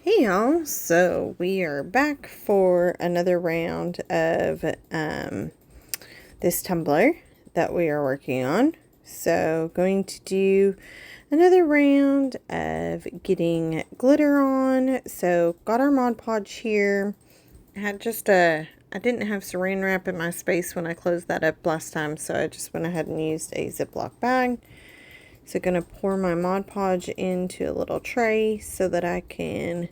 Hey y'all, so we are back for another round of this tumbler that we are working on. So going to do another round of getting glitter on. So got our Mod Podge here. I didn't have saran wrap in my space when I closed that up last time, so I just went ahead and used a Ziploc bag. So going to pour my Mod Podge into a little tray so that I can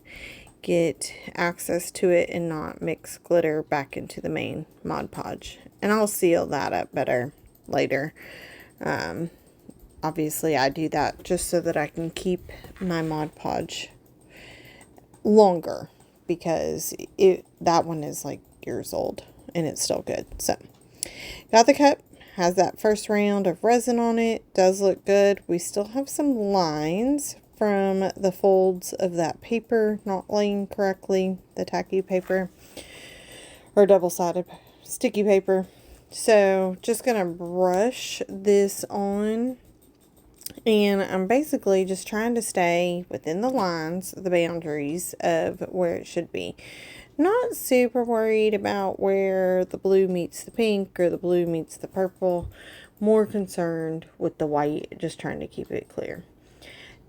get access to it and not mix glitter back into the main Mod Podge. And I'll seal that up better later. Obviously I do that just so that I can keep my Mod Podge longer, because that one is like years old and it's still good. So got the cup, has that first round of resin on it, does look good. We still have some lines from the folds of that paper not laying correctly, the tacky paper or double-sided sticky paper. So just gonna brush this on, and I'm basically just trying to stay within the lines, the boundaries of where it should be. Not super worried about where the blue meets the pink or the blue meets the purple. More concerned with the white, just trying to keep it clear.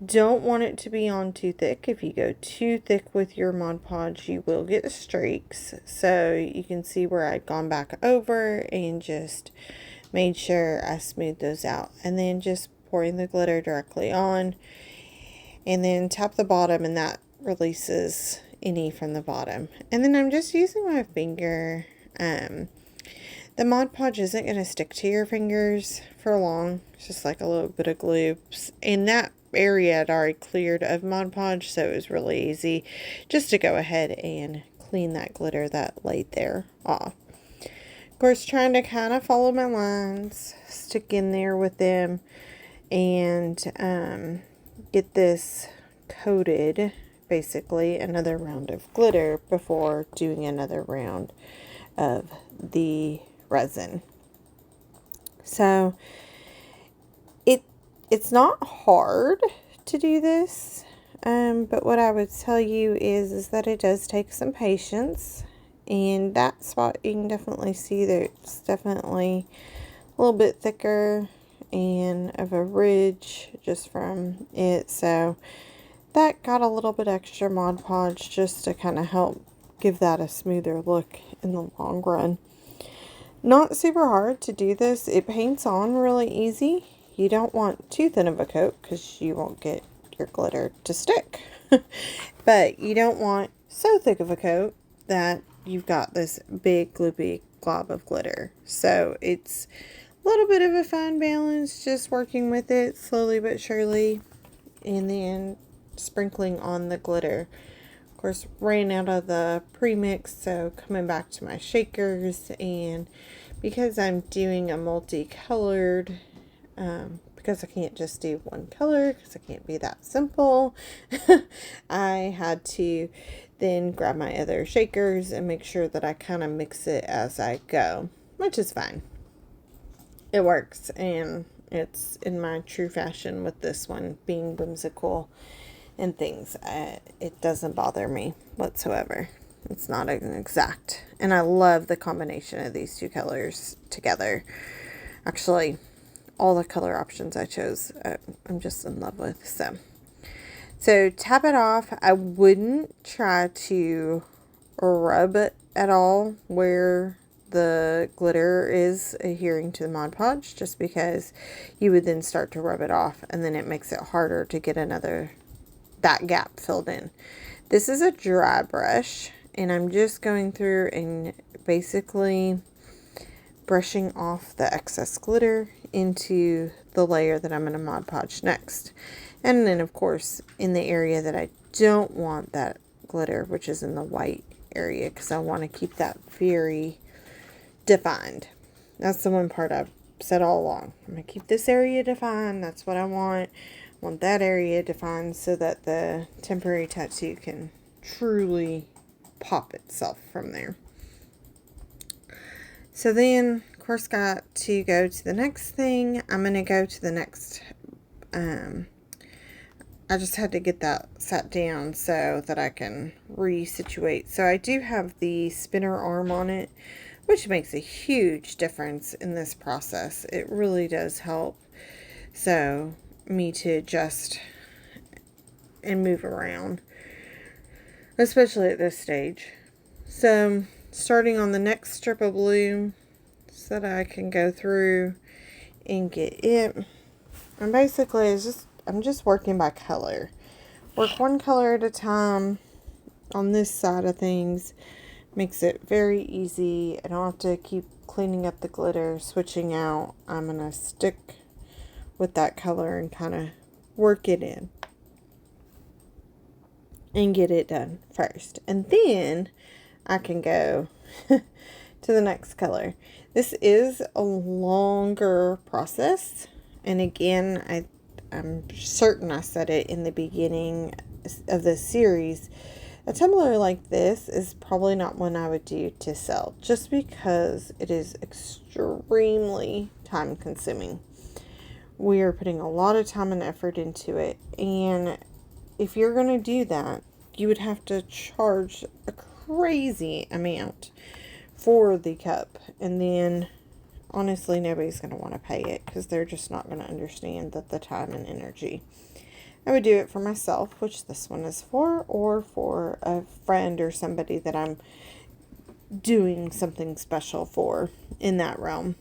Don't want it to be on too thick. If you go too thick with your Mod Podge, you will get streaks. So you can see where I'd gone back over and just made sure I smoothed those out. And then just pouring the glitter directly on. And then tap the bottom, and that releases any from the bottom. And then I'm just using my finger. The Mod Podge isn't going to stick to your fingers for long. It's just like a little bit of glue. And that area I'd already cleared of Mod Podge, so it was really easy just to go ahead and clean that glitter that laid there off. Of course, trying to kind of follow my lines, stick in there with them, and get this coated, basically another round of glitter before doing another round of the resin. So it's not hard to do this, but what I would tell you is that it does take some patience. And that spot, you can definitely see that it's definitely a little bit thicker and of a ridge just from it. So that got a little bit extra Mod Podge just to kind of help give that a smoother look in the long run. Not super hard to do this. It paints on really easy. You don't want too thin of a coat because you won't get your glitter to stick. But you don't want so thick of a coat that you've got this big gloopy glob of glitter. So it's a little bit of a fine balance, just working with it slowly but surely, and then sprinkling on the glitter. Of course, ran out of the premix, so coming back to my shakers, and because I'm doing a multicolored, because I can't just do one color, because I can't be that simple, I had to then grab my other shakers and make sure that I kind of mix it as I go, which is fine. It works, and it's in my true fashion with this one being whimsical and things. It doesn't bother me whatsoever. It's not an exact. And I love the combination of these two colors together. Actually, all the color options I chose, I'm just in love with. So tap it off. I wouldn't try to rub it at all where the glitter is adhering to the Mod Podge, just because you would then start to rub it off, and then it makes it harder to get that gap filled in. This is a dry brush, and I'm just going through and basically brushing off the excess glitter into the layer that I'm going to Mod Podge next. And then, of course, in the area that I don't want that glitter, which is in the white area, because I want to keep that very defined. That's the one part I've said all along. I'm going to keep this area defined. That's what I want. I want that area defined so that the temporary tattoo can truly pop itself from there. So then, of course, got to go to the next thing. I'm going to go to the next I just had to get that sat down so that I can resituate. So I do have the spinner arm on it, which makes a huge difference in this process. It really does help. So me to adjust and move around, especially at this stage. So starting on the next strip of blue so that I can go through and get it. And basically I'm just working by color. Work one color at a time on this side of things. Makes it very easy. I don't have to keep cleaning up the glitter, switching out. I'm going to stick with that color and kind of work it in and get it done first. And then I can go to the next color. This is a longer process. And again, I'm certain I said it in the beginning of this series. A tumbler like this is probably not one I would do to sell, just because it is extremely time consuming. We are putting a lot of time and effort into it, and if you're going to do that, you would have to charge a crazy amount for the cup, and then honestly nobody's going to want to pay it because they're just not going to understand that the time and energy. I would do it for myself, which this one is for, or for a friend or somebody that I'm doing something special for in that realm.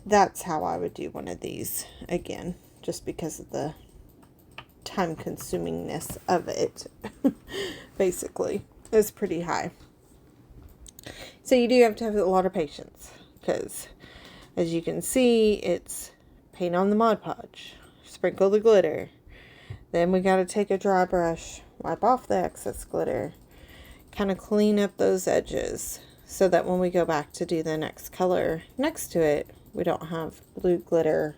That's how I would do one of these, again, just because of the time consumingness of it. Basically, is pretty high. So you do have to have a lot of patience, because as you can see, it's paint on the Mod Podge, sprinkle the glitter. Then we got to take a dry brush, wipe off the excess glitter, kind of clean up those edges so that when we go back to do the next color next to it, we don't have blue glitter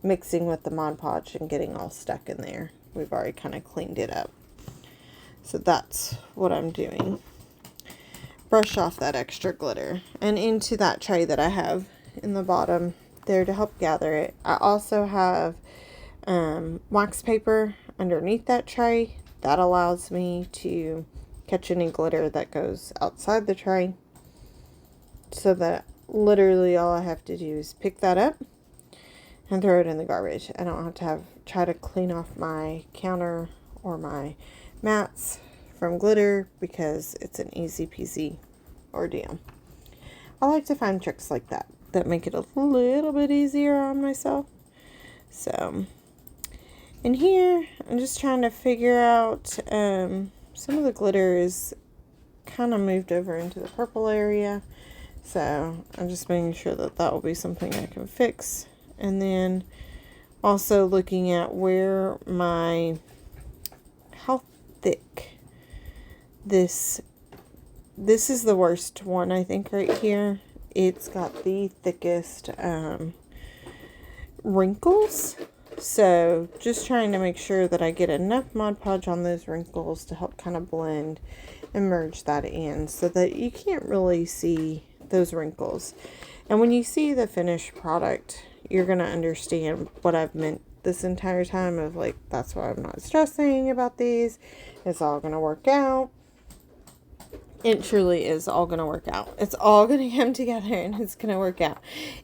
mixing with the Mod Podge and getting all stuck in there. We've already kind of cleaned it up. So that's what I'm doing. Brush off that extra glitter and into that tray that I have in the bottom there to help gather it. I also have wax paper underneath that tray. That allows me to catch any glitter that goes outside the tray, so that literally all I have to do is pick that up and throw it in the garbage. I don't have to try to clean off my counter or my mats from glitter, because it's an easy peasy ordeal. I like to find tricks like that make it a little bit easier on myself. So in here, I'm just trying to figure out, some of the glitter is kind of moved over into the purple area. So I'm just making sure that that will be something I can fix. And then also looking at how thick this is the worst one, I think, right here. It's got the thickest wrinkles. So just trying to make sure that I get enough Mod Podge on those wrinkles to help kind of blend and merge that in, so that you can't really see those wrinkles. And when you see the finished product, you're going to understand what I've meant this entire time of, like, that's why I'm not stressing about these. It's all going to work out. It truly is all going to work out. It's all going to come together and it's going to work out.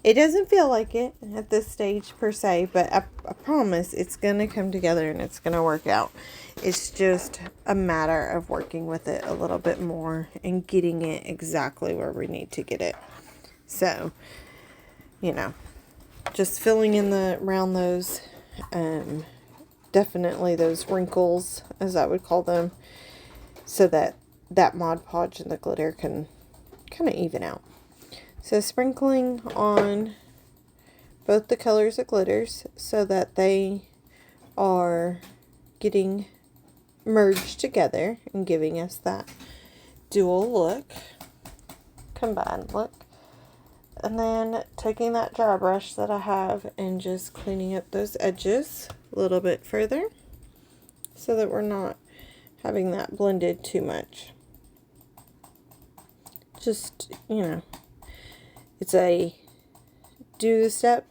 It doesn't feel like it at this stage per se, but I promise it's going to come together and it's going to work out. It's just a matter of working with it a little bit more and getting it exactly where we need to get it. So, just filling in around those, definitely those wrinkles, as I would call them, so that Mod Podge and the glitter can kind of even out. So sprinkling on both the colors of glitters so that they are getting merged together and giving us that dual look, combined look. And then taking that dry brush that I have and just cleaning up those edges a little bit further so that we're not having that blended too much. Just, it's a do the step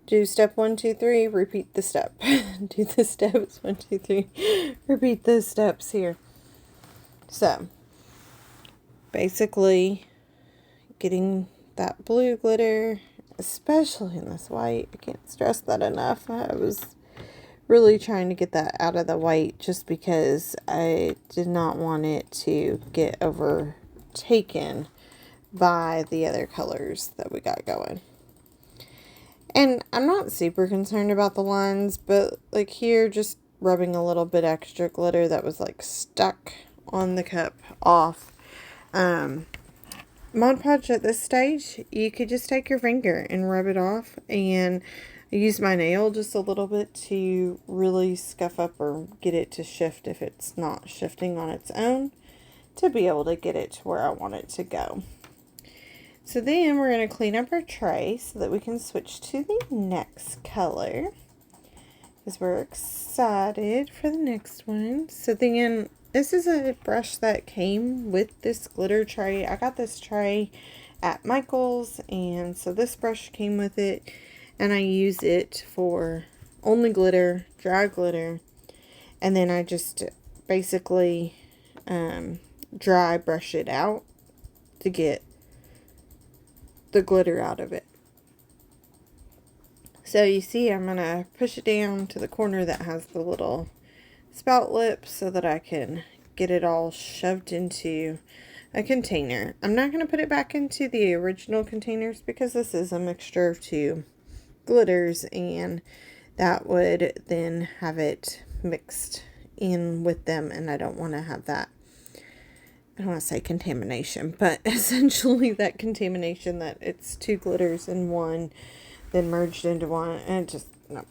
Do step 1, 2, 3, repeat the step. Do the steps 1, 2, 3, repeat those steps here. So, basically, getting that blue glitter, especially in this white. I can't stress that enough. I was really trying to get that out of the white just because I did not want it to get overtaken by the other colors that we got going. And I'm not super concerned about the lines, but like here, just rubbing a little bit extra glitter that was like stuck on the cup off. Mod Podge at this stage, you could just take your finger and rub it off, and I use my nail just a little bit to really scuff up or get it to shift if it's not shifting on its own, to be able to get it to where I want it to go. So then we're going to clean up our tray so that we can switch to the next color, because we're excited for the next one. So then, this is a brush that came with this glitter tray. I got this tray at Michael's, and so this brush came with it, and I use it for only glitter, dry glitter, and then I just basically dry brush it out to get the glitter out of it. So you see, I'm going to push it down to the corner that has the little spout lip so that I can get it all shoved into a container. I'm not going to put it back into the original containers because this is a mixture of two glitters, and that would then have it mixed in with them, and I don't want to have that. I don't want to say contamination, but essentially that contamination that it's two glitters in one, then merged into one, and just, no.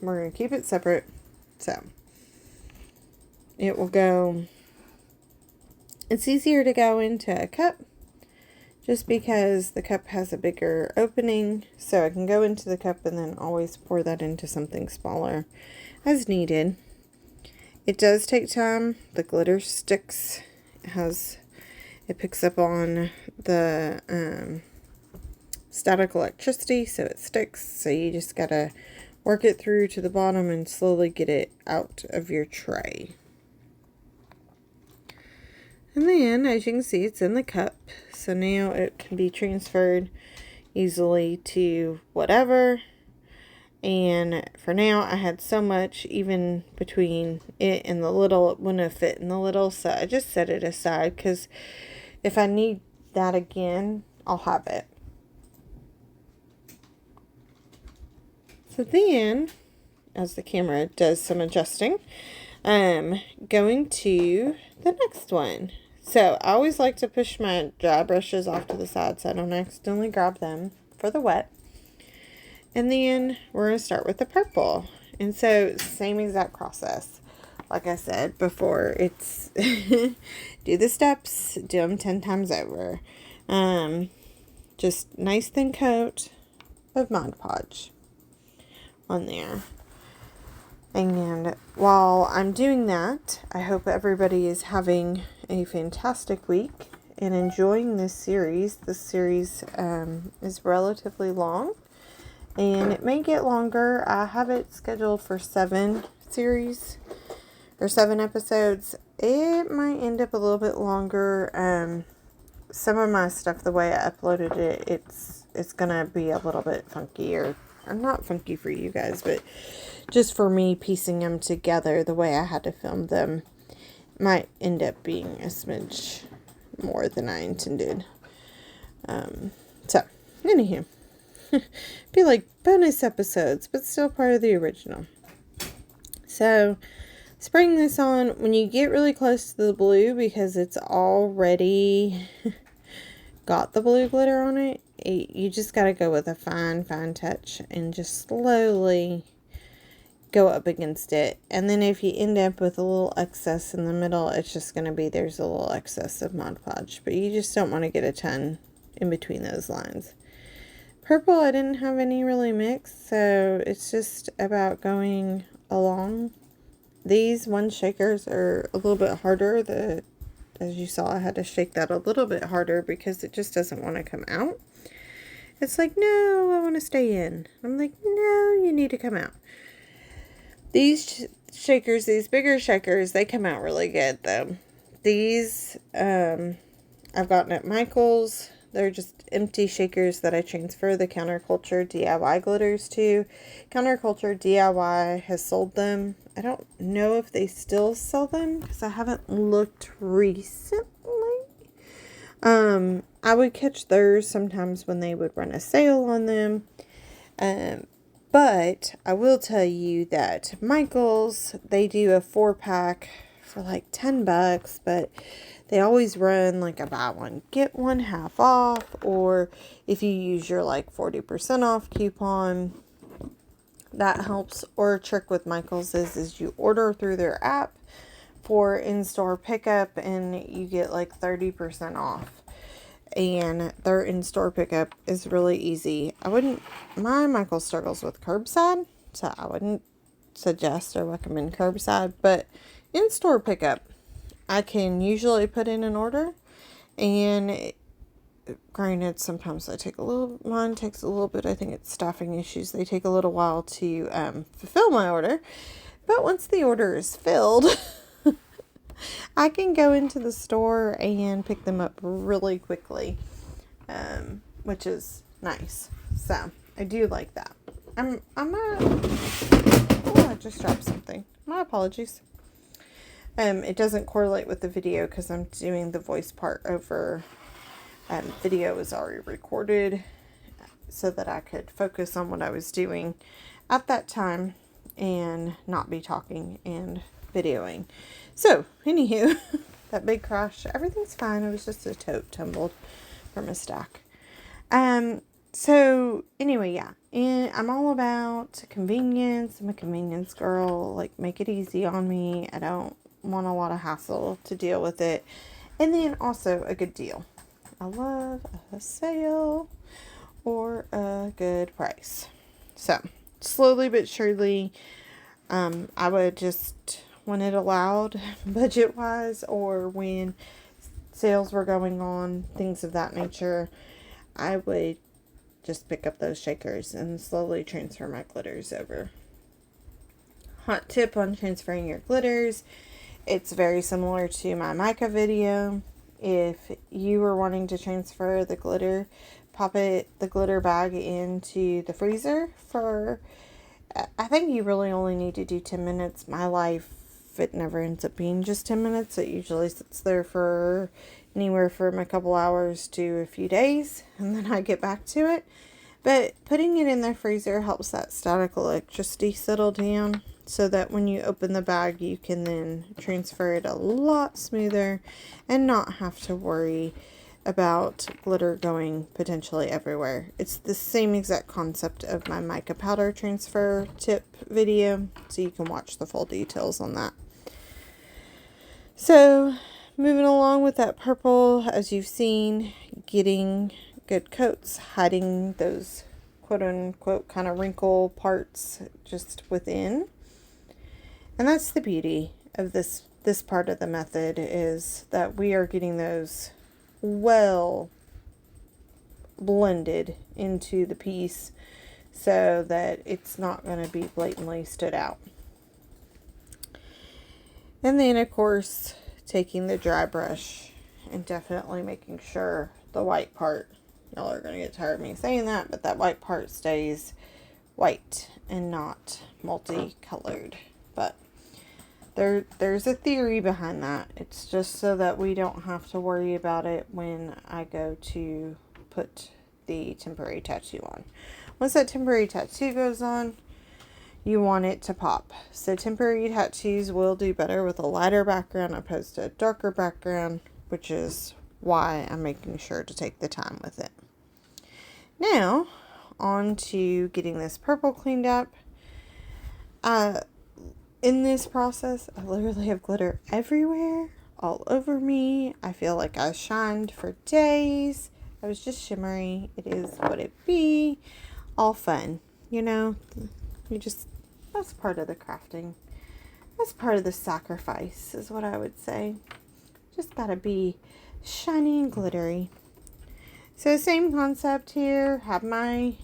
We're going to keep it separate. So, it will go, it's easier to go into a cup, just because the cup has a bigger opening, so I can go into the cup and then always pour that into something smaller as needed. It does take time. The glitter sticks. It picks up on the static electricity, so it sticks. So you just gotta work it through to the bottom and slowly get it out of your tray. And then, as you can see, it's in the cup, so now it can be transferred easily to whatever. And for now, I had so much, even between it and the little, it wouldn't have fit in the little, so I just set it aside, because if I need that again, I'll have it. So then, as the camera does some adjusting, I'm going to the next one. So I always like to push my dry brushes off to the side so I don't accidentally grab them for the wet. And then we're going to start with the purple. And so, same exact process. Like I said before, it's do the steps, do them 10 times over. Just nice thin coat of Mod Podge on there. And while I'm doing that, I hope everybody is having a fantastic week and enjoying this series. This series is relatively long, and it may get longer. I have it scheduled for 7 series or 7 episodes. It might end up a little bit longer. Some of my stuff, the way I uploaded it, it's gonna be a little bit funky, or not funky for you guys, but just for me piecing them together the way I had to film them might end up being a smidge more than I intended. So anywho, be like bonus episodes, but still part of the original. So spraying this on when you get really close to the blue, because it's already got the blue glitter on it, you just got to go with a fine touch and just slowly go up against it. And then if you end up with a little excess in the middle, it's just going to be, there's a little excess of Mod Podge, but you just don't want to get a ton in between those lines. Purple, I didn't have any really mixed, so it's just about going along. These one shakers are a little bit harder. As you saw, I had to shake that a little bit harder because it just doesn't want to come out. It's like, no, I want to stay in. I'm like, no, you need to come out. These shakers, these bigger shakers, they come out really good though. These, I've gotten at Michael's. They're just empty shakers that I transfer the Counterculture DIY glitters to. Counterculture DIY has sold them. I don't know if they still sell them because I haven't looked recently. I would catch theirs sometimes when they would run a sale on them. But I will tell you that Michael's, they do a 4-pack for like $10, but they always run like a buy one, get one half off, or if you use your like 40% off coupon, that helps. Or a trick with Michael's is you order through their app for in-store pickup and you get like 30% off. And their in-store pickup is really easy. My Michael struggles with curbside, so I wouldn't suggest or recommend curbside, but in-store pickup, I can usually put in an order, and granted, sometimes mine takes a little bit, I think it's staffing issues, they take a little while to fulfill my order, but once the order is filled, I can go into the store and pick them up really quickly, which is nice. So I do like that. I just dropped something. My apologies. It doesn't correlate with the video because I'm doing the voice part over. Video was already recorded so that I could focus on what I was doing at that time and not be talking and videoing. So, anywho, that big crash, everything's fine. It was just a tote tumbled from a stack. So, anyway, yeah. And I'm all about convenience. I'm a convenience girl. Like, make it easy on me. I don't want a lot of hassle to deal with it. And then also a good deal. I love a sale or a good price. So, slowly but surely, I would just, when it allowed, budget-wise, or when sales were going on, things of that nature, I would just pick up those shakers and slowly transfer my glitters over. Hot tip on transferring your glitters. It's very similar to my mica video. If you were wanting to transfer the glitter, pop the glitter bag into the freezer for, I think you really only need to do 10 minutes. My life, it never ends up being just 10 minutes. It usually sits there for anywhere from a couple hours to a few days, and then I get back to it. But putting it in the freezer helps that static electricity settle down so that when you open the bag, you can then transfer it a lot smoother and not have to worry about glitter going potentially everywhere. It's the same exact concept of my mica powder transfer tip video, so you can watch the full details on that. So, moving along with that purple, as you've seen, getting good coats, hiding those quote-unquote kind of wrinkle parts just within. And that's the beauty of this part of the method, is that we are getting those well blended into the piece so that it's not going to be blatantly stood out. And then, of course, taking the dry brush and definitely making sure the white part, y'all are going to get tired of me saying that, but that white part stays white and not multicolored. But there's a theory behind that. It's just so that we don't have to worry about it when I go to put the temporary tattoo on. Once that temporary tattoo goes on, you want it to pop. So temporary tattoos will do better with a lighter background opposed to a darker background, which is why I'm making sure to take the time with it. Now, on to getting this purple cleaned up. In this process, I literally have glitter everywhere, all over me. I feel like I shined for days. I was just shimmery. It is what it be. All fun, you know. That's part of the crafting. That's part of the sacrifice, is what I would say. Just gotta be shiny and glittery. So same concept here. Have my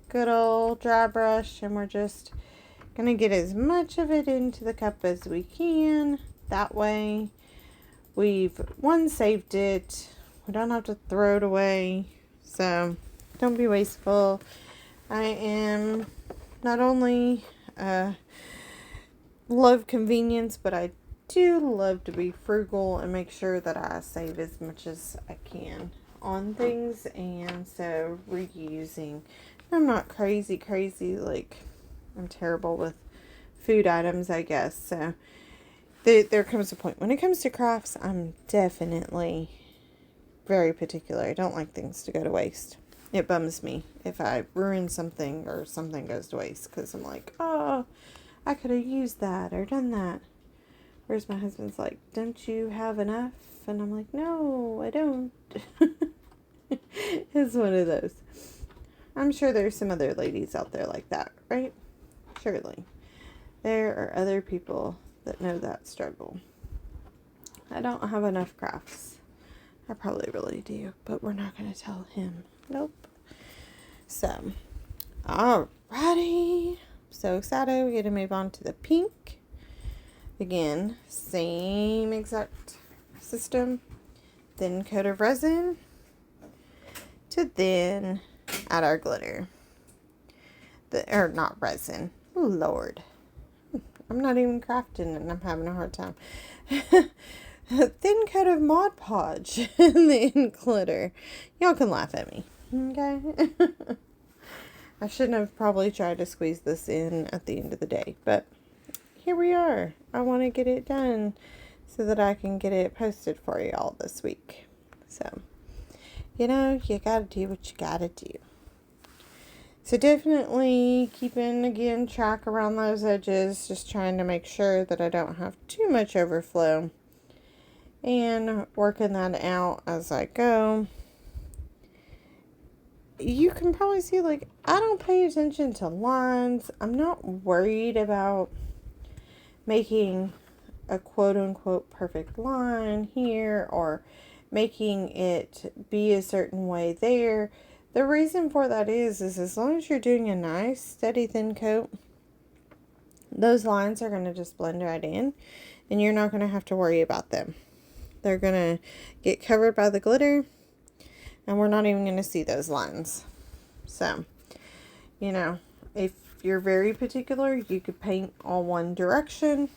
good old dry brush, and we're just going to get as much of it into the cup as we can. That way we've saved it. We don't have to throw it away. So don't be wasteful. I am not only love convenience, but I do love to be frugal and make sure that I save as much as I can on things. And so reusing. I'm not crazy like I'm terrible with food items, I guess. So there comes a point when it comes to crafts, I'm definitely very particular. I don't like things to go to waste. It bums me if I ruin something or something goes to waste, because I'm like, oh, I could have used that or done that. Whereas my husband's like, don't you have enough? And I'm like, no, I don't. It's one of those. I'm sure there's some other ladies out there like that, right? Surely. There are other people that know that struggle. I don't have enough crafts. I probably really do, but we're not going to tell him. Nope. So, alrighty. So excited. We get to move on to the pink. Again, same exact system. Thin coat of resin to then add our glitter. Or not resin. Oh, Lord. I'm not even crafting and I'm having a hard time. A thin coat of Mod Podge and then glitter. Y'all can laugh at me. Okay? I shouldn't have probably tried to squeeze this in at the end of the day, but here we are. I want to get it done so that I can get it posted for y'all this week. So, you gotta do what you gotta do. So definitely keeping, again, track around those edges, just trying to make sure that I don't have too much overflow, and working that out as I go. You can probably see, like, I don't pay attention to lines. I'm not worried about making a quote-unquote perfect line here or making it be a certain way there. The reason for that is as long as you're doing a nice, steady, thin coat, those lines are going to just blend right in, and you're not going to have to worry about them. They're going to get covered by the glitter, and we're not even going to see those lines. So, if you're very particular, you could paint all one direction.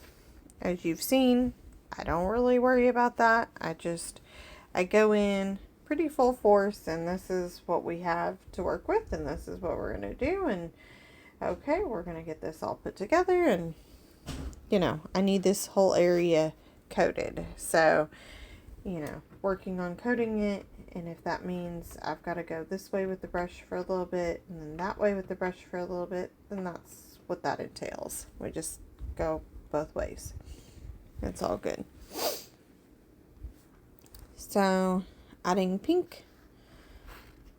As you've seen, I don't really worry about that. I go in pretty full force, and this is what we have to work with, and this is what we're going to do, and okay, we're going to get this all put together, and, I need this whole area coated. So, working on coating it, and if that means I've got to go this way with the brush for a little bit, and then that way with the brush for a little bit, then that's what that entails. We just go both ways. It's all good. So, adding pink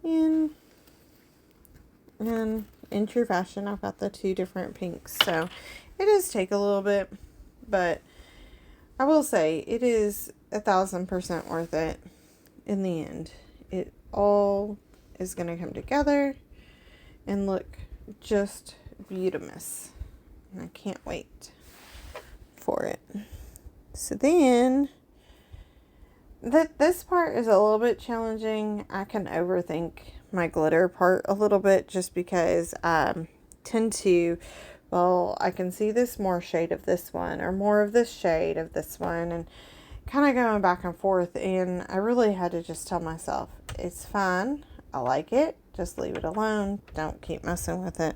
in, and in true fashion, I've got the two different pinks. So, it does take a little bit, but I will say it is 1,000% worth it in the end. It all is going to come together and look just beautimous. And I can't wait for it. So then, this part is a little bit challenging. I can overthink my glitter part a little bit just because I tend to, I can see this more shade of this one or more of this shade of this one, and kind of going back and forth, and I really had to just tell myself, it's fine, I like it, just leave it alone, don't keep messing with it,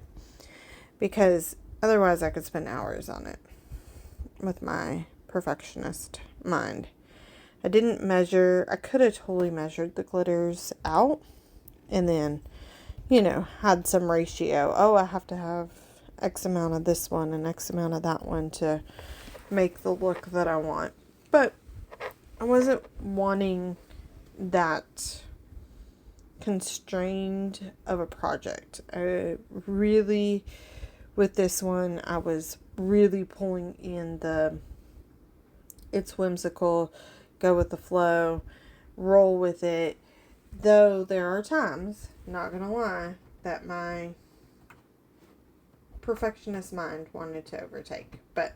because otherwise I could spend hours on it with my perfectionist mind. I didn't measure. I could have totally measured the glitters out and then, had some ratio. Oh, I have to have X amount of this one and X amount of that one to make the look that I want. But I wasn't wanting that constrained of a project. With this one, I was really pulling in it's whimsical, go with the flow, roll with it, Though there are times, not gonna lie, that my perfectionist mind wanted to overtake. But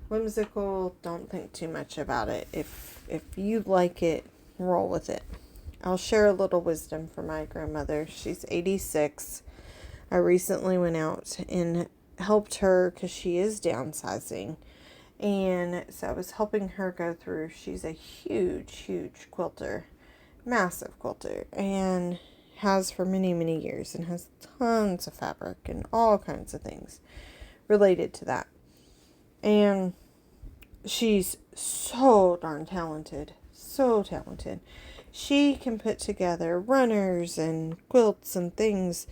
whimsical, don't think too much about it. If you like it, roll with it. I'll share a little wisdom from my grandmother. She's 86. I recently went out and helped her because she is downsizing. And so I was helping her go through. She's a huge quilter. Massive quilter. And has for many, many years. And has tons of fabric and all kinds of things related to that. And she's so darn talented. So talented. She can put together runners and quilts and things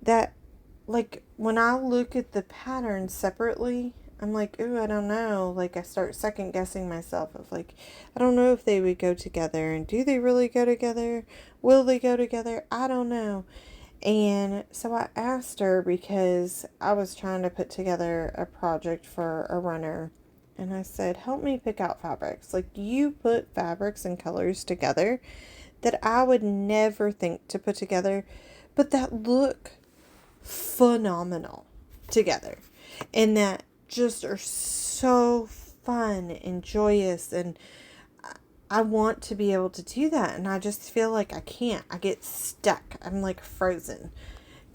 that, like, when I look at the patterns separately, I'm like, ooh, I don't know. Like, I start second guessing myself of, like, I don't know if they would go together. And do they really go together? Will they go together? I don't know. And so I asked her because I was trying to put together a project for a runner. And I said, help me pick out fabrics. Like, you put fabrics and colors together that I would never think to put together, but that look phenomenal together. And that just are so fun and joyous. And I want to be able to do that. And I just feel like I can't. I get stuck. I'm like frozen.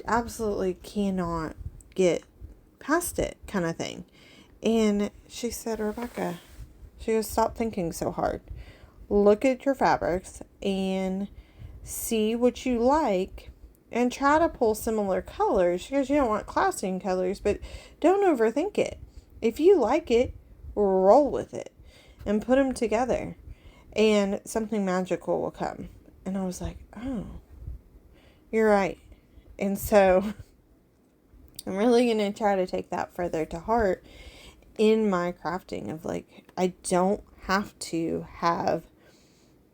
Absolutely cannot get past it, kind of thing. And she said, Rebecca, she goes, stop thinking so hard. Look at your fabrics and see what you like and try to pull similar colors. She goes, you don't want clashing colors, but don't overthink it. If you like it, roll with it and put them together and something magical will come. And I was like, oh, you're right. And so I'm really going to try to take that further to heart in my crafting of, like, I don't have to have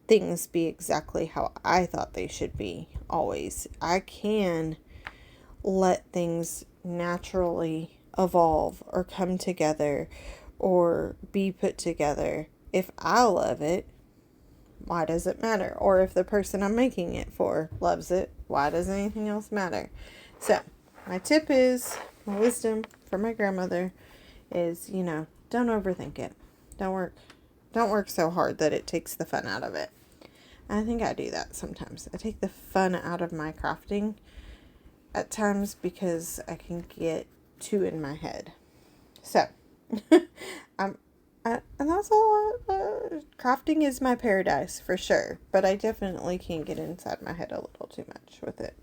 things be exactly how I thought they should be always. I can let things naturally evolve or come together or be put together. If I love it, why does it matter? Or if the person I'm making it for loves it, why does anything else matter? So my tip is, my wisdom from my grandmother is, don't overthink it. Don't work so hard that it takes the fun out of it. I think I do that sometimes. I take the fun out of my crafting at times because I can get too in my head. So, and that's all. Crafting is my paradise for sure, but I definitely can get inside my head a little too much with it.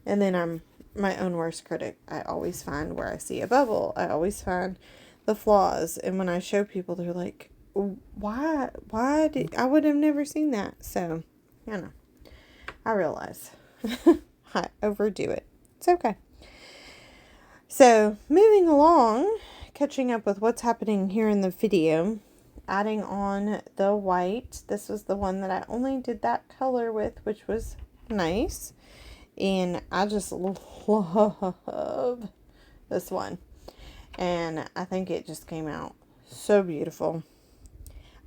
And then I'm my own worst critic. I always find where I see a bubble. I always find the flaws. And when I show people, they're like, why did I would have never seen that. So, I realize I overdo it. It's okay. So, moving along, catching up with what's happening here in the video, adding on the white. This was the one that I only did that color with, which was nice. And I just love this one. And I think it just came out so beautiful.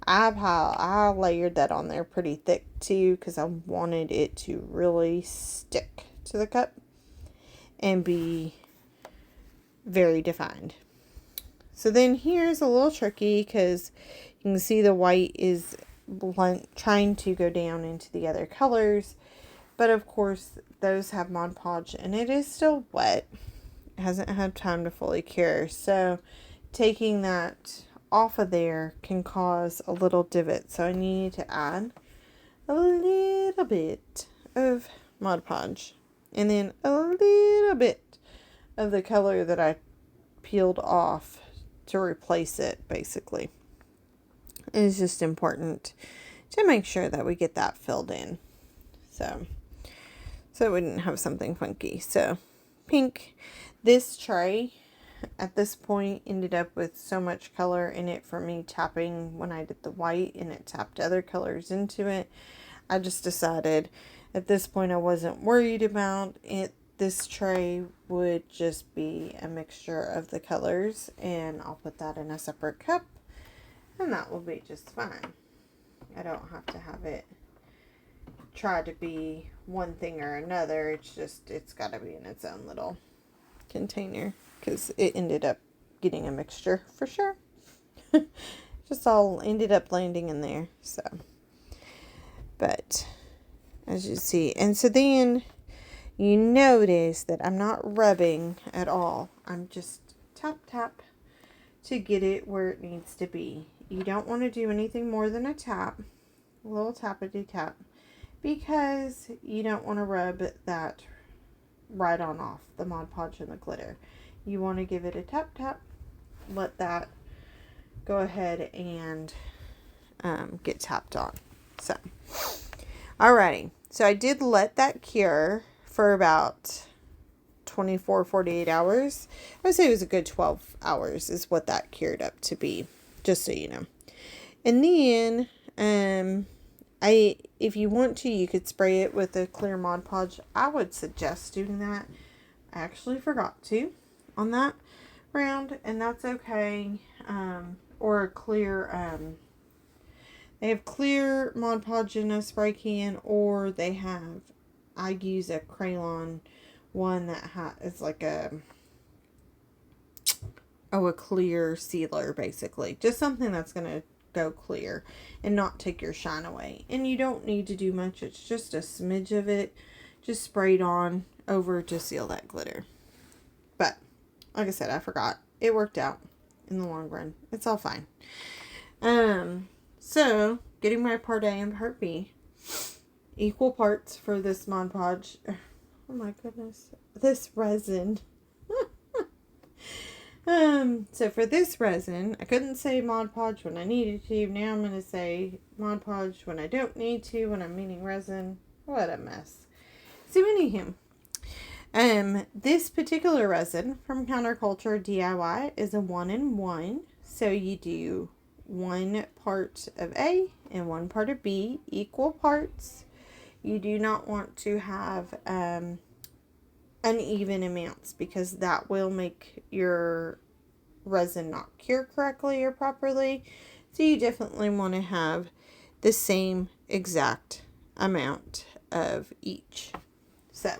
I layered that on there pretty thick too because I wanted it to really stick to the cup and be very defined. So then here's a little tricky because you can see the white is trying to go down into the other colors. But of course, those have Mod Podge and it is still wet. It hasn't had time to fully cure. So taking that off of there can cause a little divot. So I need to add a little bit of Mod Podge. And then a little bit of the color that I peeled off to replace it, basically. It's just important to make sure that we get that filled in. So we didn't have something funky. So pink. This tray at this point ended up with so much color in it for me tapping when I did the white, and it tapped other colors into it. I just decided at this point I wasn't worried about it. This tray would just be a mixture of the colors, and I'll put that in a separate cup, and that will be just fine. I don't have to have it try to be one thing or another. It's just, it's got to be in its own little container, because it ended up getting a mixture for sure. Just all ended up landing in there. So, but as you see, and so then you notice that I'm not rubbing at all. I'm just tap tap to get it where it needs to be. You don't want to do anything more than a tap, a little tappity tap, because you don't want to rub that right on off the Mod Podge and the glitter. You want to give it a tap tap, let that go ahead and get tapped on. So, alrighty. So I did let that cure for about 24, 48 hours. I would say it was a good 12 hours is what that cured up to be, just so you know. And then, if you want to, you could spray it with a clear Mod Podge. I would suggest doing that. I actually forgot to on that round, and that's okay. Or a clear, they have clear Mod Podge in a spray can, or they have, I use a Crayon one that is like a clear sealer, basically. Just something that's going to go clear and not take your shine away. And you don't need to do much. It's just a smidge of it, just sprayed on over to seal that glitter. But, like I said, I forgot. It worked out in the long run. It's all fine. So, getting my part A and part B. Equal parts for this Mod Podge. Oh my goodness. This resin. So for this resin, I couldn't say Mod Podge when I needed to. Now I'm going to say Mod Podge when I don't need to, when I'm meaning resin. What a mess. So anyhow, this particular resin from Counterculture DIY is a 1-in-1. So you do 1 part of A and 1 part of B, equal parts. You do not want to have uneven amounts, because that will make your resin not cure correctly or properly. So you definitely want to have the same exact amount of each. So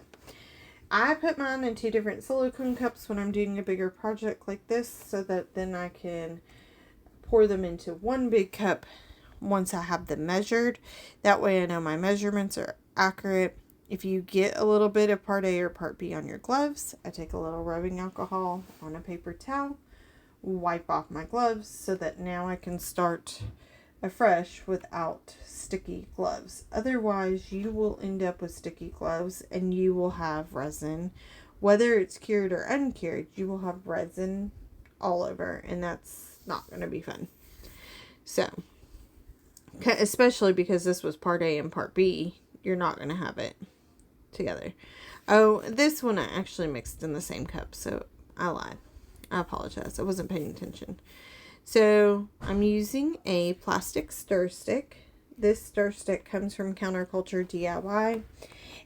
I put mine in 2 different silicone cups when I'm doing a bigger project like this, so that then I can pour them into 1 big cup once I have them measured. That way I know my measurements are accurate. If you get a little bit of part A or part B on your gloves, I take a little rubbing alcohol on a paper towel, wipe off my gloves, so that now I can start afresh without sticky gloves. Otherwise, you will end up with sticky gloves and you will have resin. Whether it's cured or uncured, you will have resin all over, and that's not going to be fun. So, especially because this was part A and part B, you're not going to have it together. Oh, this one I actually mixed in the same cup, so I lied. I apologize. I wasn't paying attention. So I'm using a plastic stir stick. This stir stick comes from Counterculture DIY.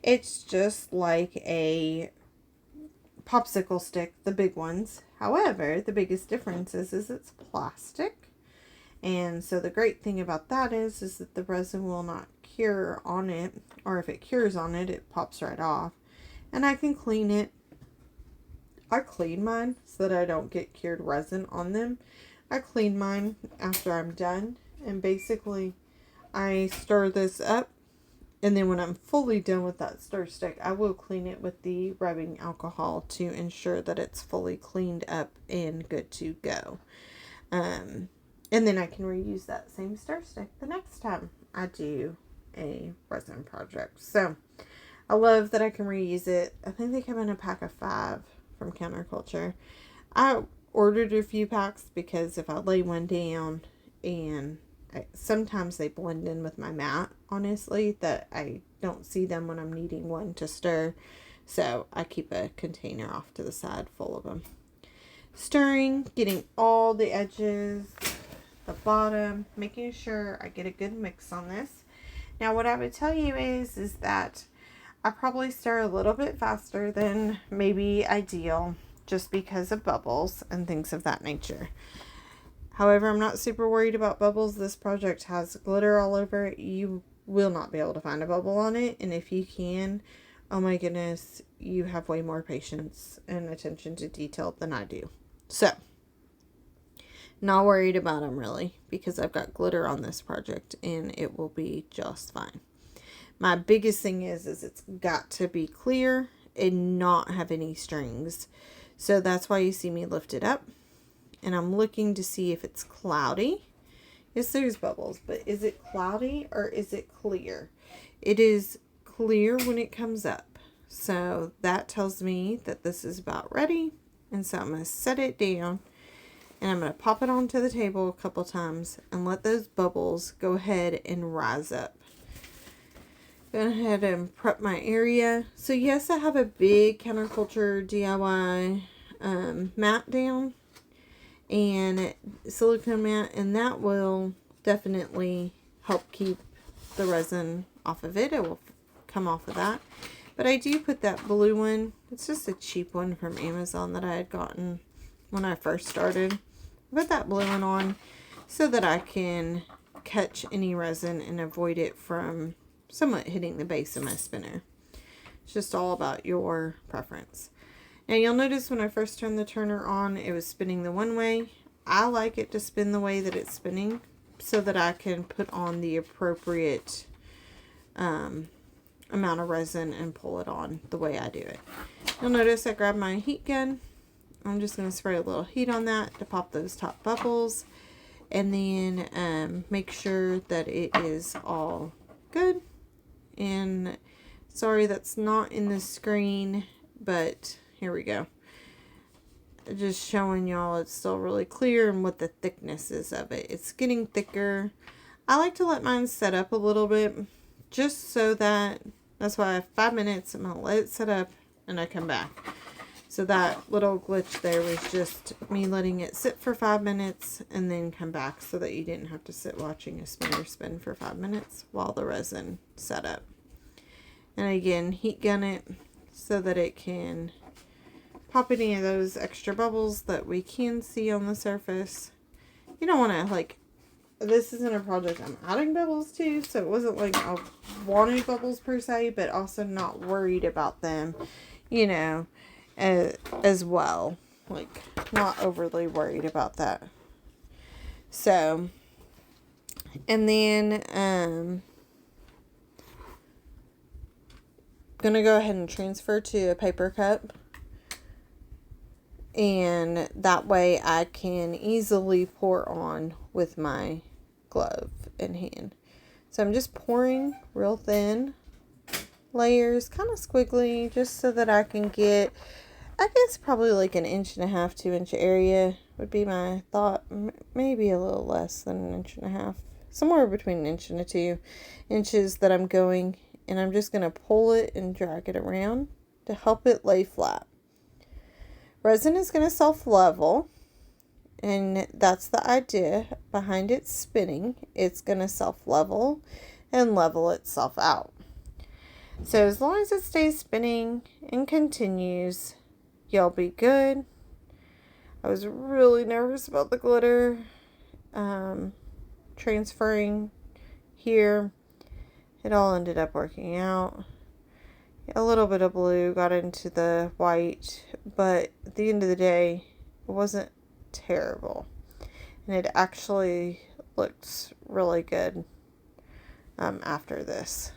It's just like a popsicle stick, the big ones. However, the biggest difference is it's plastic. And so the great thing about that is that the resin will not cure on it, or if it cures on it, it pops right off. And I can clean it. I clean mine so that I don't get cured resin on them. I clean mine after I'm done, and basically I stir this up, and then when I'm fully done with that stir stick, I will clean it with the rubbing alcohol to ensure that it's fully cleaned up and good to go. And then I can reuse that same stir stick the next time I do a resin project. So I love that I can reuse it. I think they come in a pack of 5 from Counterculture. I ordered a few packs because if I lay one down, and sometimes they blend in with my mat, honestly, that I don't see them when I'm needing one to stir. So I keep a container off to the side full of them. Stirring, getting all the edges, the bottom, making sure I get a good mix on this. Now what I would tell you is that I probably stir a little bit faster than maybe ideal, just because of bubbles and things of that nature. However, I'm not super worried about bubbles. This project has glitter all over it. You will not be able to find a bubble on it. And if you can, oh my goodness, you have way more patience and attention to detail than I do. So, not worried about them really, because I've got glitter on this project and it will be just fine. My biggest thing is it's got to be clear and not have any strings. So that's why you see me lift it up. And I'm looking to see if it's cloudy. Yes, there's bubbles, but is it cloudy or is it clear? It is clear when it comes up. So that tells me that this is about ready. And so I'm going to set it down and I'm going to pop it onto the table a couple times and let those bubbles go ahead and rise up. Go ahead and prep my area. So yes, I have a big counterculture DIY mat down and silicone mat, and that will definitely help keep the resin off of it. It will come off of that. But I do put that blue one. It's just a cheap one from Amazon that I had gotten when I first started. I put that blue one on so that I can catch any resin and avoid it from somewhat hitting the base of my spinner. It's just all about your preference. Now you'll notice when I first turned the turner on, it was spinning the one way. I like it to spin the way that it's spinning so that I can put on the appropriate amount of resin and pull it on the way I do it. You'll notice I grabbed my heat gun. I'm just going to spray a little heat on that to pop those top bubbles, and then make sure that it is all good. And sorry that's not in the screen, but here we go. Just showing y'all it's still really clear and what the thickness is of it. It's getting thicker. I like to let mine set up a little bit just so that's why I have 5 minutes. I'm going to let it set up and I come back. So that little glitch there was just me letting it sit for 5 minutes and then come back so that you didn't have to sit watching a spinner spin for 5 minutes while the resin set up. And again, heat gun it so that it can pop any of those extra bubbles that we can see on the surface. You don't want to, like, this isn't a project I'm adding bubbles to, so it wasn't like I wanted bubbles per se, but also not worried about them, you know, as well. Like, not overly worried about that. So, and then, gonna go ahead and transfer to a paper cup, and that way I can easily pour on with my glove in hand. So I'm just pouring real thin layers, kind of squiggly, just so that I can get, I guess probably like 1.5 inch, 2 inch area would be my thought. Maybe a little less than 1.5 inches, somewhere between 1 inch and 2 inches that I'm going. And I'm just going to pull it and drag it around to help it lay flat. Resin is going to self-level, and that's the idea behind it spinning. It's going to self-level and level itself out. So as long as it stays spinning and continues, you'll be good. I was really nervous about the glitter transferring here. It all ended up working out. A little bit of blue got into the white, but at the end of the day, it wasn't terrible. And it actually looked really good after this.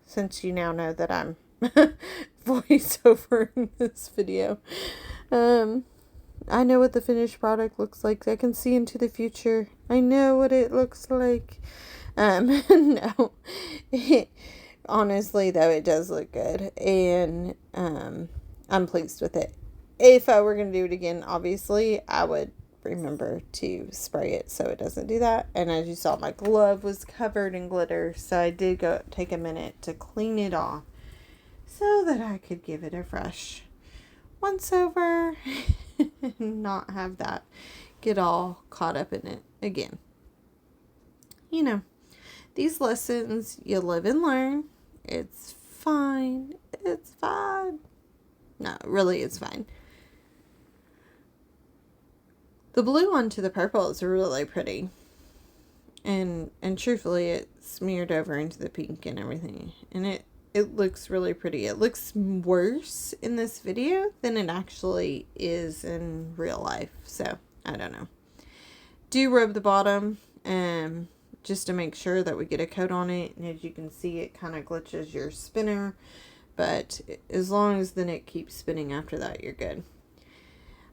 Since you now know that I'm voiceovering this video. I know what the finished product looks like. I can see into the future. I know what it looks like. No. Honestly, though, it does look good, and I'm pleased with it. If I were going to do it again, obviously, I would remember to spray it so it doesn't do that. And as you saw, my glove was covered in glitter, so I did go take a minute to clean it off so that I could give it a fresh once over and not have that get all caught up in it again. You know, these lessons, you live and learn. It's fine. It's fine. No, really, it's fine. The blue onto the purple is really pretty. And truthfully, it smeared over into the pink and everything. And it looks really pretty. It looks worse in this video than it actually is in real life. So, I don't know. Do rub the bottom just to make sure that we get a coat on it. And as you can see, it kind of glitches your spinner. But as long as then it keeps spinning after that, you're good.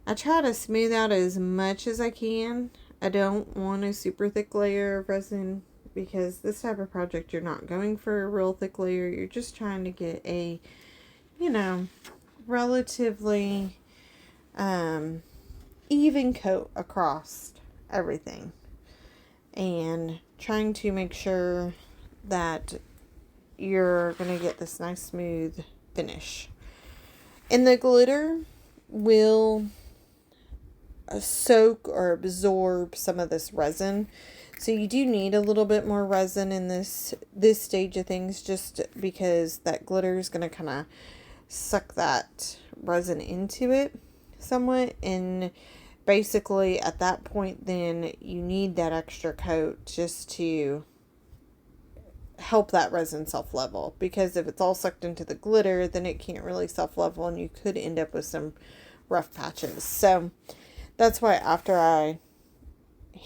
I try to smooth out as much as I can. I don't want a super thick layer of resin because this type of project, you're not going for a real thick layer. You're just trying to get a, relatively even coat across everything. And trying to make sure that you're going to get this nice smooth finish. And the glitter will soak or absorb some of this resin. So you do need a little bit more resin in this stage of things, just because that glitter is going to kind of suck that resin into it somewhat. And basically at that point then you need that extra coat just to help that resin self-level, because if it's all sucked into the glitter, then it can't really self-level and you could end up with some rough patches. So that's why after I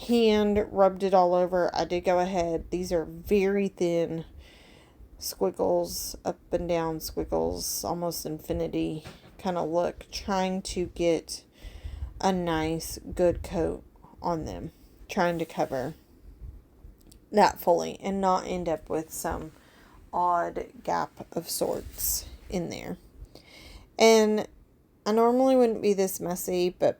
hand rubbed it all over, I did go ahead. These are very thin squiggles, up and down squiggles, almost infinity kind of look, trying to get a nice good coat on them, trying to cover that fully and not end up with some odd gap of sorts in there. And I normally wouldn't be this messy, but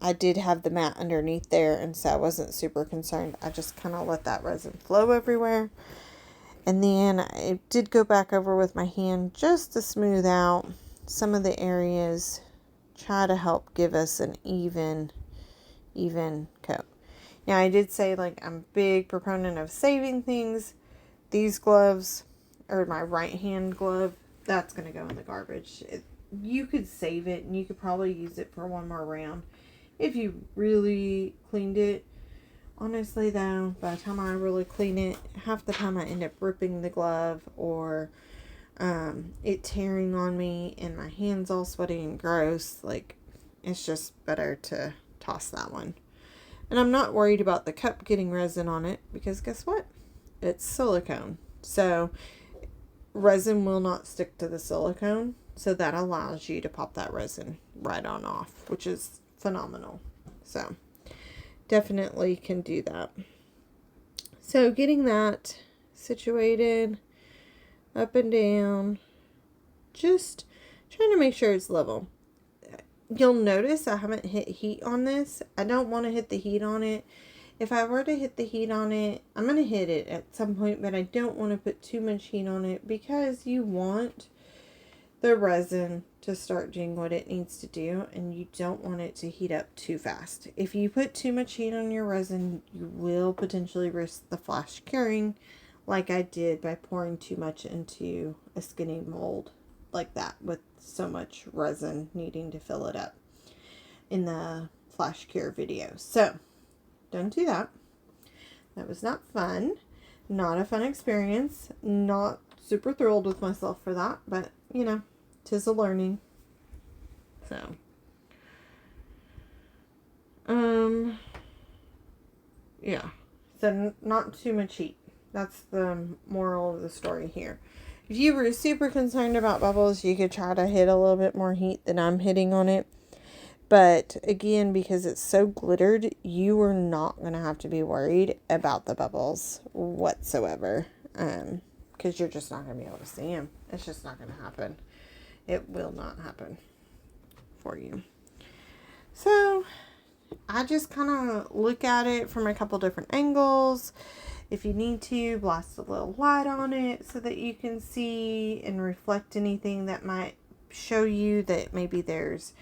I did have the mat underneath there, and so I wasn't super concerned. I just kind of let that resin flow everywhere. And then I did go back over with my hand just to smooth out some of the areas, try to help give us an even coat. Now, I did say, like, I'm a big proponent of saving things. These gloves, or my right hand glove, that's going to go in the garbage. You could save it, and you could probably use it for one more round if you really cleaned it. Honestly, though, by the time I really clean it, half the time I end up ripping the glove or it tearing on me and my hands all sweaty and gross. Like, it's just better to toss that one. And I'm not worried about the cup getting resin on it, because guess what? It's silicone. So resin will not stick to the silicone. So that allows you to pop that resin right on off, which is phenomenal. So definitely can do that. So getting that situated, up and down, just trying to make sure it's level. You'll notice I haven't hit heat on this. I don't want to hit the heat on it. If I were to hit the heat on it, I'm going to hit it at some point, but I don't want to put too much heat on it, because you want the resin to start doing what it needs to do, and you don't want it to heat up too fast. If you put too much heat on your resin, you will potentially risk the flash curing, like I did by pouring too much into a skinny mold like that, with so much resin needing to fill it up in the flash cure video. So don't do that. That was not fun. Not a fun experience. Not super thrilled with myself for that, but you know, 'tis a learning. So yeah, so not too much heat. That's the moral of the story here. If you were super concerned about bubbles, you could try to hit a little bit more heat than I'm hitting on it. But again, because it's so glittered, you are not going to have to be worried about the bubbles whatsoever. Because you're just not going to be able to see them. It's just not going to happen. It will not happen for you. So I just kind of look at it from a couple different angles. If you need to, blast a little light on it so that you can see and reflect anything that might show you that maybe there's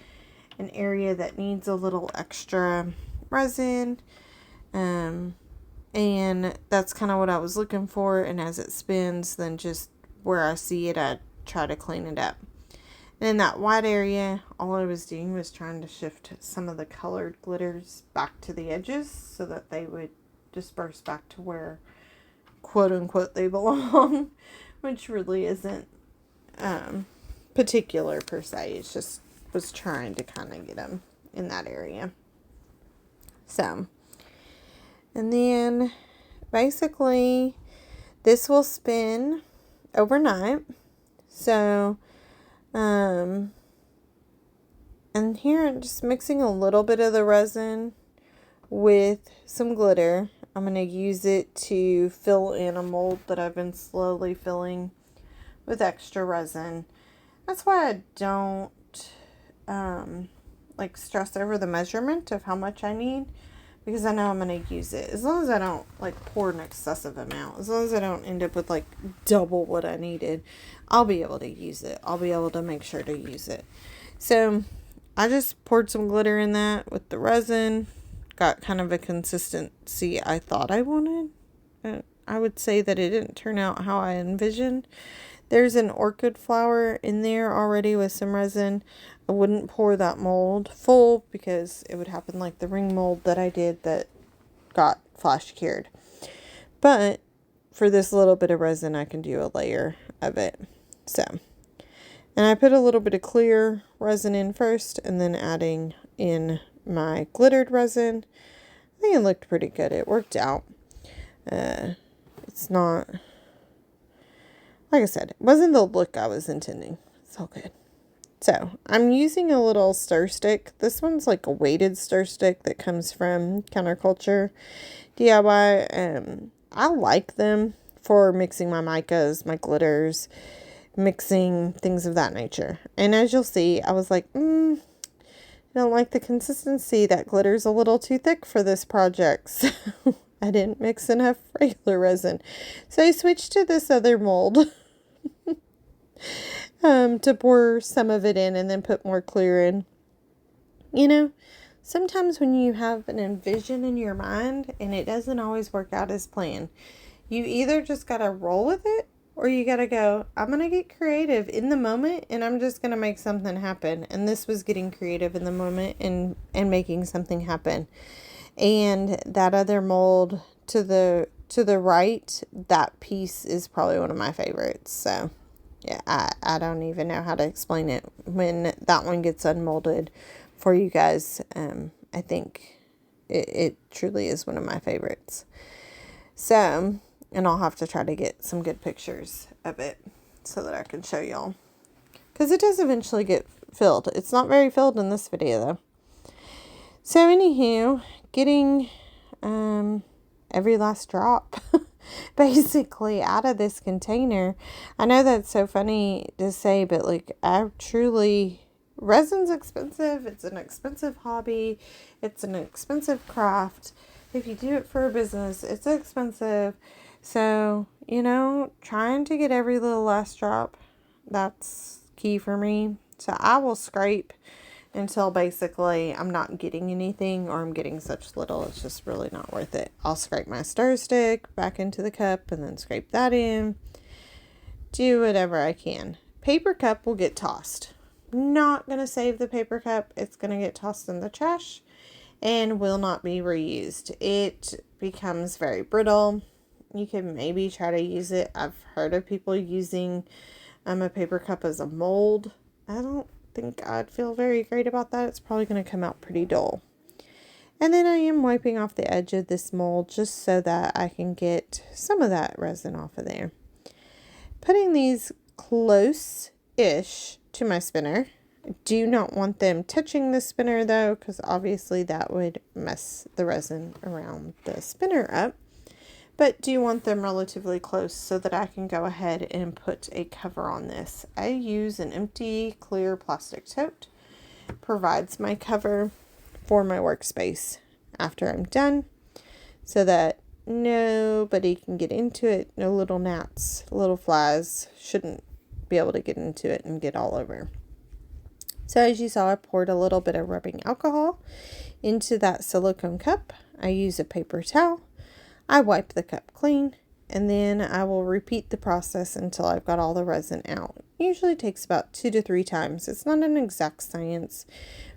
an area that needs a little extra resin. And that's kind of what I was looking for. And as it spins, then just where I see it, I try to clean it up. And in that white area, all I was doing was trying to shift some of the colored glitters back to the edges so that they would disperse back to where, quote unquote, they belong, which really isn't particular per se. It's just was trying to kind of get them in that area. So, and then basically this will spin overnight. So, and here I'm just mixing a little bit of the resin with some glitter. I'm going to use it to fill in a mold that I've been slowly filling with extra resin. That's why I don't like stress over the measurement of how much I need, because I know I'm going to use it. As long as I don't like pour an excessive amount, as long as I don't end up with like double what I needed, I'll be able to use it. I'll be able to make sure to use it. So I just poured some glitter in that with the resin. Got kind of a consistency I thought I wanted. I would say that it didn't turn out how I envisioned. There's an orchid flower in there already with some resin. I wouldn't pour that mold full because it would happen like the ring mold that I did that got flash cured. But for this little bit of resin, I can do a layer of it. So, and I put a little bit of clear resin in first and then adding in my glittered resin. I think it looked pretty good. It worked out. It's not, like I said, it wasn't the look I was intending. It's all good. So I'm using a little stir stick. This one's like a weighted stir stick that comes from Counterculture DIY. I like them for mixing my micas, my glitters, mixing things of that nature. And as you'll see, I was like, I don't like the consistency. That glitter's a little too thick for this project. So I didn't mix enough regular resin. So I switched to this other mold to pour some of it in and then put more clear in. You know, sometimes when you have an envision in your mind and it doesn't always work out as planned, you either just got to roll with it, or you got to go, I'm going to get creative in the moment and I'm just going to make something happen. And this was getting creative in the moment and making something happen. And that other mold to the right, that piece is probably one of my favorites. So yeah, I don't even know how to explain it when that one gets unmolded for you guys. I think it truly is one of my favorites. So, and I'll have to try to get some good pictures of it so that I can show y'all. Because it does eventually get filled. It's not very filled in this video though. So anywho, getting every last drop basically out of this container. I know that's so funny to say, but like resin's expensive. It's an expensive hobby. It's an expensive craft. If you do it for a business, it's expensive. So, you know, trying to get every little last drop, that's key for me. So I will scrape until basically I'm not getting anything, or I'm getting such little it's just really not worth it. I'll scrape my stir stick back into the cup and then scrape that in. Do whatever I can. Paper cup will get tossed. Not going to save the paper cup. It's going to get tossed in the trash and will not be reused. It becomes very brittle. You can maybe try to use it. I've heard of people using a paper cup as a mold. I don't think I'd feel very great about that. It's probably going to come out pretty dull. And then I am wiping off the edge of this mold just so that I can get some of that resin off of there. Putting these close-ish to my spinner. I do not want them touching the spinner though, because obviously that would mess the resin around the spinner up. But do want them relatively close so that I can go ahead and put a cover on this. I use an empty clear plastic tote. Provides my cover for my workspace after I'm done, so that nobody can get into it. No little gnats, little flies shouldn't be able to get into it and get all over. So as you saw, I poured a little bit of rubbing alcohol into that silicone cup. I use a paper towel. I wipe the cup clean, and then I will repeat the process until I've got all the resin out. Usually takes about 2 to 3 times. It's not an exact science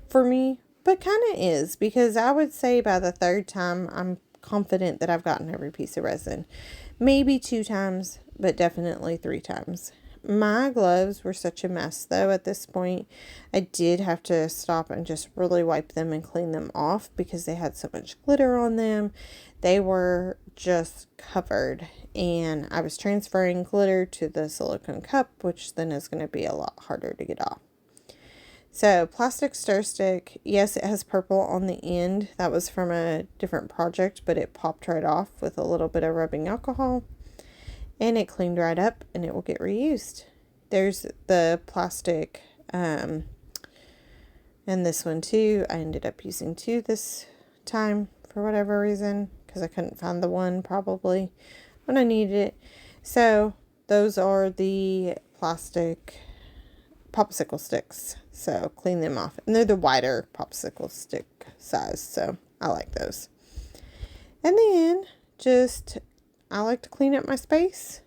for me, but kind of is, because I would say by the 3rd time I'm confident that I've gotten every piece of resin. Maybe 2 times, but definitely 3 times. My gloves were such a mess though at this point. I did have to stop and just really wipe them and clean them off because they had so much glitter on them. They were just covered, and I was transferring glitter to the silicone cup, which then is going to be a lot harder to get off. So plastic stir stick, yes, it has purple on the end. That was from a different project, but it popped right off with a little bit of rubbing alcohol. And it cleaned right up, and it will get reused. There's the plastic, and this one too. I ended up using 2 this time for whatever reason, because I couldn't find the one probably when I needed it. So those are the plastic popsicle sticks. So clean them off. And they're the wider popsicle stick size, so I like those. And then I like to clean up my space.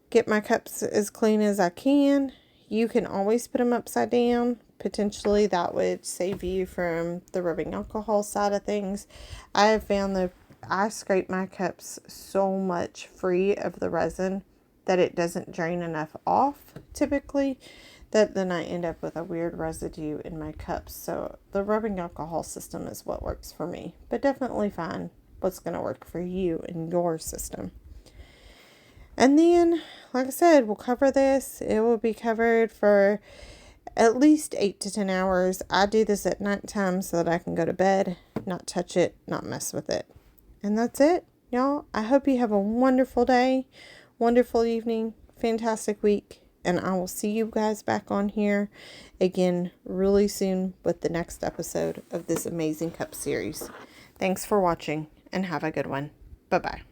Get my cups as clean as I can. You can always put them upside down. Potentially that would save you from the rubbing alcohol side of things. I have found that I scrape my cups so much free of the resin that it doesn't drain enough off typically, that then I end up with a weird residue in my cups. So the rubbing alcohol system is what works for me, but definitely find what's going to work for you and your system. And then, like I said, we'll cover this. It will be covered for at least 8 to 10 hours. I do this at nighttime so that I can go to bed, not touch it, not mess with it. And that's it, y'all. I hope you have a wonderful day, wonderful evening, fantastic week. And I will see you guys back on here again really soon with the next episode of this amazing cup series. Thanks for watching and have a good one. Bye-bye.